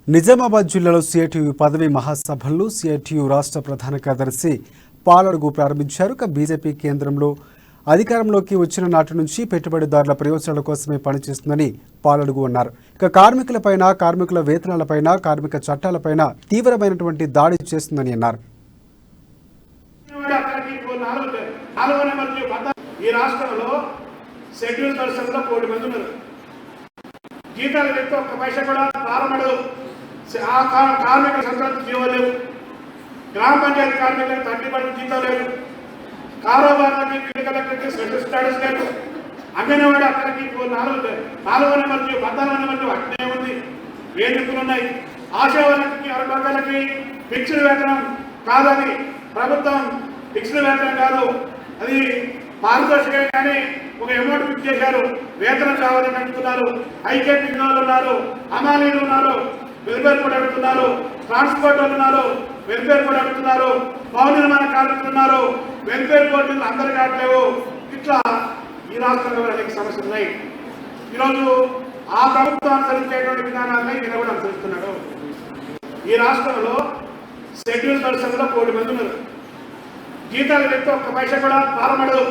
నిజామాబాద్ జిల్లాలో సిఐటియు పదవి మహాసభల్లో సిఐటియు రాష్ట్ర ప్రధాన కార్యదర్శి పాలడుగు ప్రారంభించారు. బీజేపీ కేంద్రంలో అధికారంలోకి వచ్చిన నాటి నుంచి పెట్టుబడిదారుల ప్రయోజనాల కోసమే పనిచేస్తుందని పాలడుగు అన్నారు. కార్మికులపైన, కార్మికుల వేతనాలపైన, కార్మిక చట్టాలపైన తీవ్రమైనటువంటి దాడి చేస్తుందని అన్నారు. జీతాలు వ్యక్తి ఒక్క పైసా కూడా ప్రారంభడు. కార్మికుల సంక్రాంతి జీవో లేవు, గ్రామ పంచాయతీ కార్మికులకు తగ్గిపడి జీతం లేదు, కారోబార్లకి పిల్లలకి స్పెషల్ స్టాటస్ లేదు, అంగన్వాడి అక్కడికి 4వ నెంబర్ 14వ నెంబర్ అట్నే ఉంది. వేదికలు ఉన్నాయి. ఆశావారికి అరపక్కలకి ఫిక్స్డ్ వేతనం కాదని ప్రభుత్వం ఫిక్స్డ్ వేతనం కాదు, అది పారితోషికం కానీ ఒక అమౌంట్ ఫిక్స్ చేశారు. వేతనం కావాలని అడుగుతున్నారు. ఐకేపీ వాళ్ళు ఉన్నారు, అమాలీలు ఉన్నారు, వెల్ఫేర్ కూడా అడుగుతున్నారు, ట్రాన్స్పోర్ట్ వాళ్ళు ఉన్నారు, వెల్ఫేర్ కూడా అడుగుతున్నారు, భవన నిర్మాణ కార్మికులు ఉన్నారు, వెల్ఫేర్ బోర్డులు అందరూ కావట్లేవు. ఇట్లా ఈ రాష్ట్రంలో అనేక సమస్యలు ఉన్నాయి. ఈరోజు ఆ ప్రభుత్వం అనుసరించేటువంటి విధానాన్ని ఈయన కూడా అనుసరిస్తున్నాడు. ఈ రాష్ట్రంలో షెడ్యూల్ పర్సన్లో 1 కోటి మంది ఉన్నారు. జీతాలు వ్యక్తి ఒక్క పైసా కూడా ప్రారంభడు.